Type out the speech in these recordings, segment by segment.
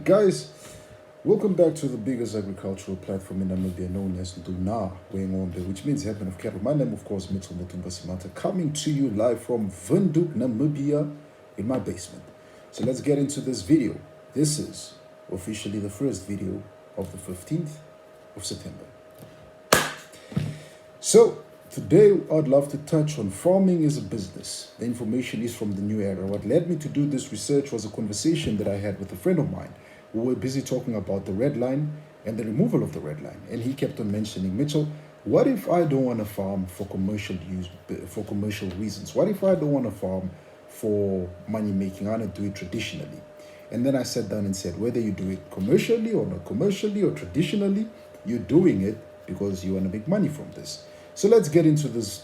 guys, welcome back to the biggest agricultural platform in Namibia known as Duna Wengombe, which means heaven of cattle. My name, of course, Mitchell Mutumba Simata, coming to you live from Windhoek, Namibia, in my basement. So let's get into this video. This is officially the first video of the 15th of September. So, today I'd love to touch on farming as a business. The information is from the New Era. What led me to do this research was a conversation that I had with a friend of mine who were busy talking about the red line and the removal of the red line. And he kept on mentioning, Mitchell, what if I don't want to farm for commercial use, for commercial reasons? What if I don't want to farm for money making? I want to do it traditionally. And then I sat down and said, whether you do it commercially or not commercially or traditionally, you're doing it because you want to make money from this. So let's get into this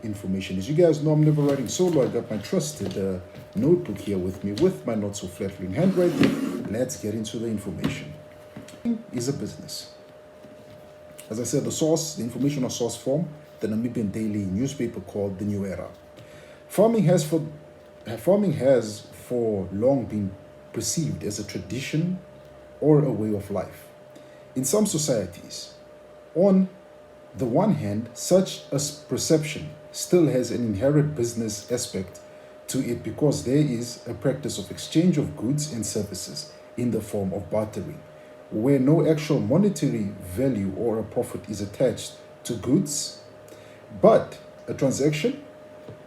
information. As you guys know, I'm never writing solo. I got my trusted notebook here with me with my not so flattering handwriting. Let's get into the information. Is a business. As I said, the information or source form, the Namibian daily newspaper called The New Era. Farming has for long been perceived as a tradition or a way of life. In some societies, on the one hand, such a perception still has an inherent business aspect to it because there is a practice of exchange of goods and services in the form of bartering, where no actual monetary value or a profit is attached to goods, but a transaction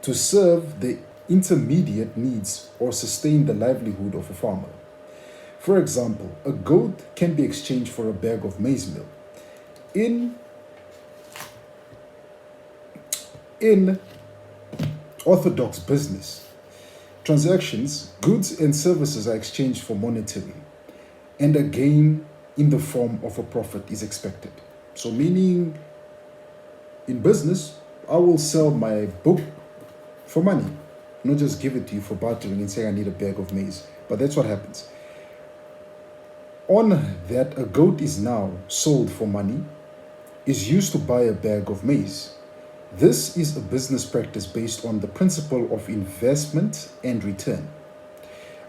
to serve the intermediate needs or sustain the livelihood of a farmer. For example, a goat can be exchanged for a bag of maize meal. In orthodox business transactions, goods and services are exchanged for monetary, and a gain in the form of a profit is expected. So meaning, in business, I will sell my book for money, not just give it to you for bartering and say I need a bag of maize. But that's what happens. On that, a goat is now sold for money, is used to buy a bag of maize. This is a business practice based on the principle of investment and return.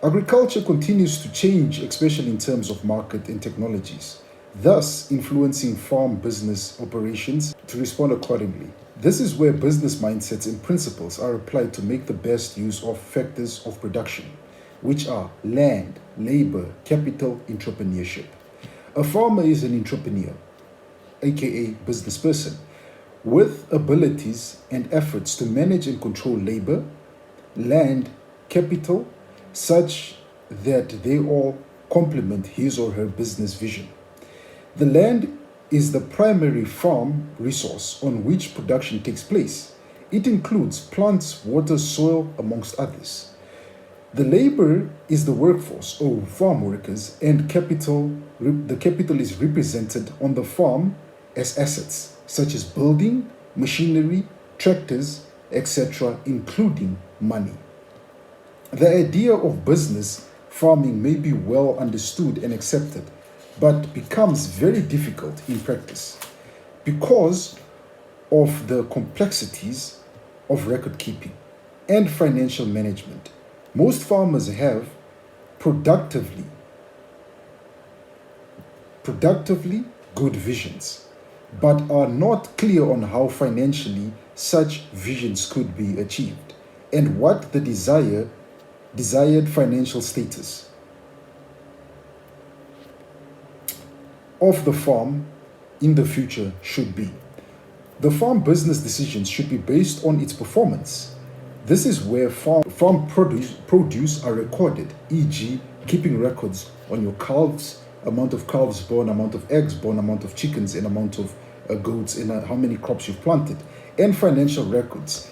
Agriculture continues to change, especially in terms of market and technologies, thus influencing farm business operations to respond accordingly. This is where business mindsets and principles are applied to make the best use of factors of production, which are land, labor, capital, entrepreneurship. A farmer is an entrepreneur, aka business person, with abilities and efforts to manage and control labor, land, capital, such that they all complement his or her business vision. The land is the primary farm resource on which production takes place. It includes plants, water, soil, amongst others. The labor is the workforce or farm workers, and the capital is represented on the farm as assets such as building, machinery, tractors, etc., including money. The idea of business farming may be well understood and accepted, but becomes very difficult in practice because of the complexities of record keeping and financial management. Most farmers have productively good visions, but are not clear on how financially such visions could be achieved and what the desired financial status of the farm in the future should be. The farm business decisions should be based on its performance. This is where farm produce are recorded, e.g., keeping records on your calves, amount of calves born, amount of eggs born, amount of chickens, and amount of goats, and how many crops you've planted, and financial records,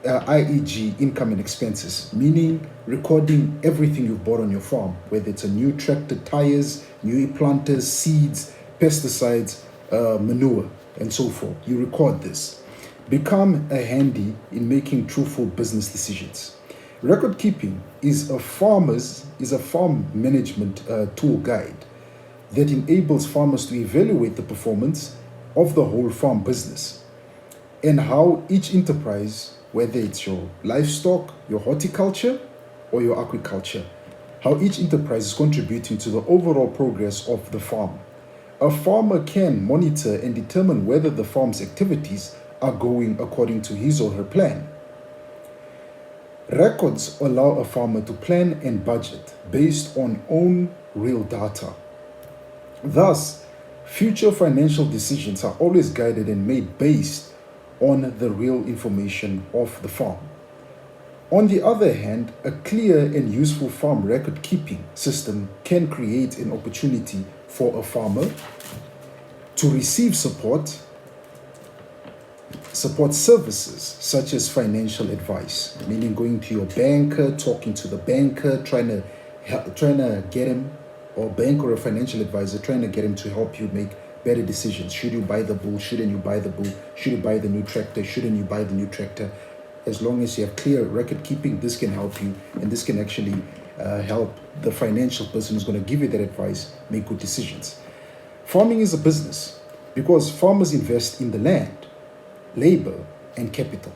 i.e.g., income and expenses, meaning recording everything you've bought on your farm, whether it's a new tractor, tires, new planters, seeds, pesticides, manure, and so forth. You record this. Become a handy in making truthful business decisions. Record keeping is a farm management tool guide that enables farmers to evaluate the performance of the whole farm business and how each enterprise, whether it's your livestock, your horticulture, or your aquaculture, how each enterprise is contributing to the overall progress of the farm. A farmer can monitor and determine whether the farm's activities are going according to his or her plan. Records allow a farmer to plan and budget based on own real data. Thus, future financial decisions are always guided and made based on the real information of the farm. On the other hand, a clear and useful farm record keeping system can create an opportunity for a farmer to receive support services such as financial advice, meaning going to your banker, talking to the banker, trying to get him, or bank or a financial advisor, trying to get him to help you make better decisions. Should you buy the bull? Shouldn't you buy the bull? Should you buy the new tractor? Shouldn't you buy the new tractor? As long as you have clear record keeping, this can help you, and this can actually help the financial person who's going to give you that advice make good decisions. Farming is a business because farmers invest in the land, labor, and capital,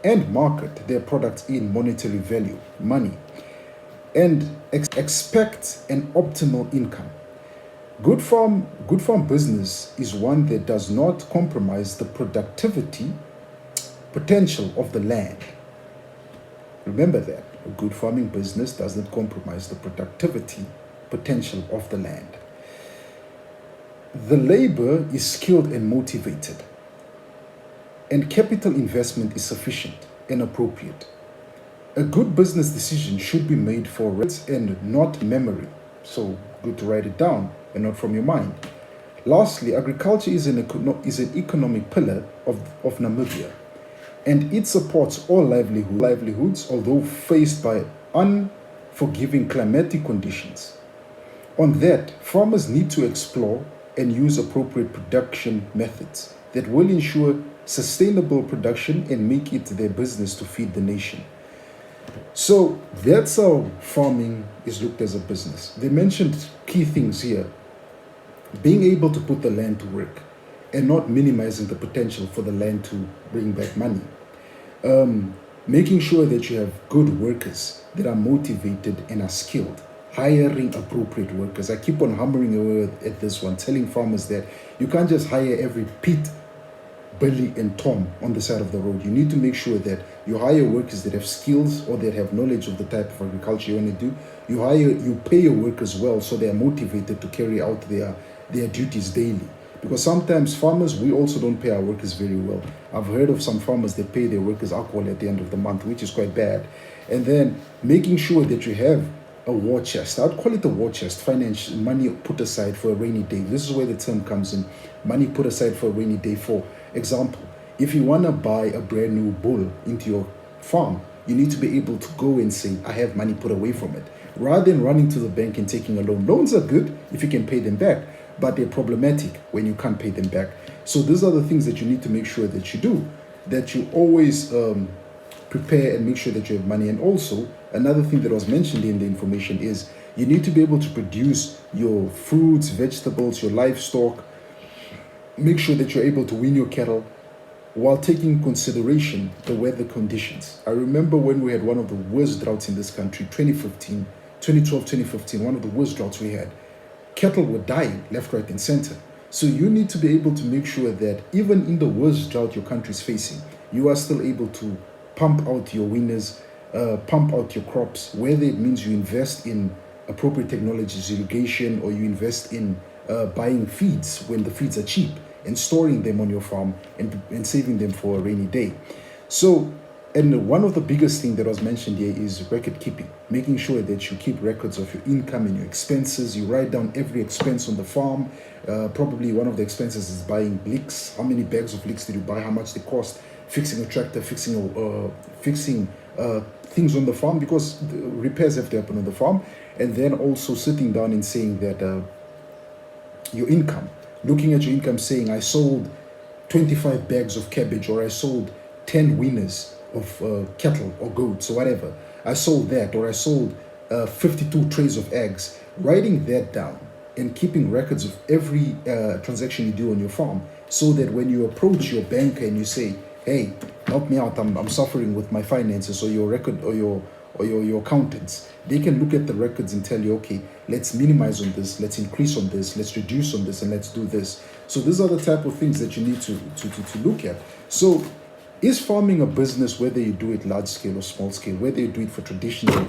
and market their products in monetary value, money, and expect an optimal income. Good farm business is one that does not compromise the productivity potential of the land. Remember that. A good farming business does not compromise the productivity potential of the land. The labor is skilled and motivated, and capital investment is sufficient and appropriate. A good business decision should be made for reference and not memory. So good to write it down and not from your mind. Lastly, agriculture is an economic pillar of Namibia, and it supports all livelihoods, although faced by unforgiving climatic conditions. On that, farmers need to explore and use appropriate production methods that will ensure sustainable production and make it their business to feed the nation. So that's how farming is looked as a business. They mentioned key things here: being able to put the land to work and not minimizing the potential for the land to bring back money. Making sure that you have good workers that are motivated and are skilled. Hiring appropriate workers. I keep on hammering away at this one, telling farmers that you can't just hire every Pete, Billy, and Tom on the side of the road. You need to make sure that you hire workers that have skills or that have knowledge of the type of agriculture you want to do. You pay your workers well so they are motivated to carry out their duties daily. Because sometimes farmers, we also don't pay our workers very well. I've heard of some farmers that pay their workers alcohol at the end of the month, which is quite bad. And then making sure that you have a war chest. I'd call it a war chest, financial money put aside for a rainy day. This is where the term comes in. Money put aside for a rainy day. For example, if you want to buy a brand new bull into your farm, you need to be able to go and say, I have money put away from it, rather than running to the bank and taking a loan. Loans are good if you can pay them back, but they're problematic when you can't pay them back. So these are the things that you need to make sure that you do, that you always prepare and make sure that you have money. And also, another thing that was mentioned in the information is you need to be able to produce your fruits, vegetables, your livestock. Make sure that you're able to wean your cattle while taking in consideration the weather conditions. I remember when we had one of the worst droughts in this country, 2012, 2015, one of the worst droughts we had. Cattle were dying left, right, and center. So you need to be able to make sure that even in the worst drought your country is facing, you are still able to pump out your winners, pump out your crops, whether it means you invest in appropriate technologies, irrigation, or you invest in buying feeds when the feeds are cheap and storing them on your farm and saving them for a rainy day. So, and one of the biggest things that was mentioned here is record keeping, making sure that you keep records of your income and your expenses. You write down every expense on the farm. Probably one of the expenses is buying leeks. How many bags of leeks did you buy? How much they cost? Fixing a tractor, fixing things on the farm, because the repairs have to happen on the farm. And then also sitting down and saying that your income, looking at your income, saying I sold 25 bags of cabbage, or I sold 10 winners of cattle or goats or whatever. I sold that, or I sold 52 trays of eggs. Writing that down and keeping records of every transaction you do on your farm, so that when you approach your banker and you say, hey, help me out, I'm suffering with my finances, or your record, or or your accountants. They can look at the records and tell you, okay, let's minimize on this, let's increase on this, let's reduce on this, and let's do this. So these are the type of things that you need to look at. So is farming a business, whether you do it large scale or small scale, whether you do it for traditional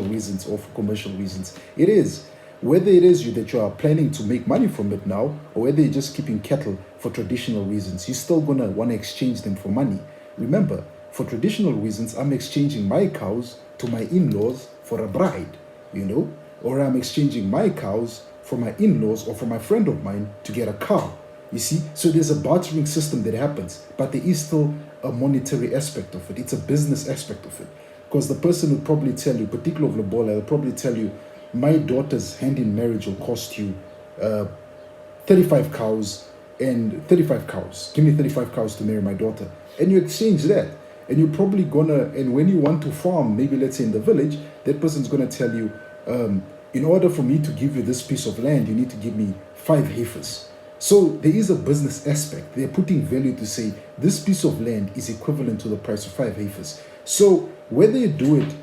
reasons or for commercial reasons? It is. Whether it is that you are planning to make money from it now, or whether you're just keeping cattle for traditional reasons, you're still gonna want to exchange them for money. Remember, for traditional reasons, I'm exchanging my cows to my in-laws for a bride, or I'm exchanging my cows for my in-laws or for my friend of mine to get a car. You see, so there's a bartering system that happens, but there is still a monetary aspect of it. It's a business aspect of it, because the person will probably tell you, particularly of Lobola, will probably tell you, my daughter's hand in marriage will cost you 35 cows and 35 cows. Give me 35 cows to marry my daughter. And you exchange that. And you're probably and when you want to farm, maybe let's say in the village, that person's gonna tell you, in order for me to give you this piece of land, you need to give me 5 heifers. So there is a business aspect. They're putting value to say this piece of land is equivalent to the price of 5 heifers. So whether you do it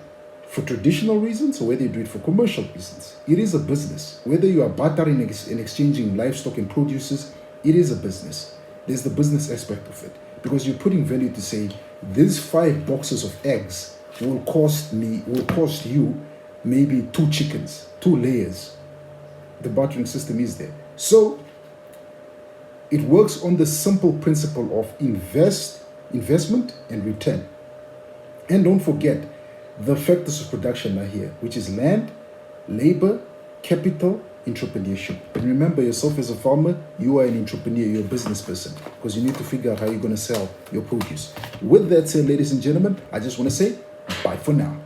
for traditional reasons or whether you do it for commercial reasons, it is a business. Whether you are bartering and exchanging livestock and produces, it is a business. There's the business aspect of it, because you're putting value to say these 5 boxes of eggs will cost you maybe 2 chickens, 2 layers. The bartering system is there. So it works on the simple principle of investment and return. And don't forget, the factors of production are here, which is land, labor, capital, entrepreneurship. And remember, yourself as a farmer, you are an entrepreneur, you're a business person, because you need to figure out how you're going to sell your produce. With that said, ladies and gentlemen, I just want to say bye for now.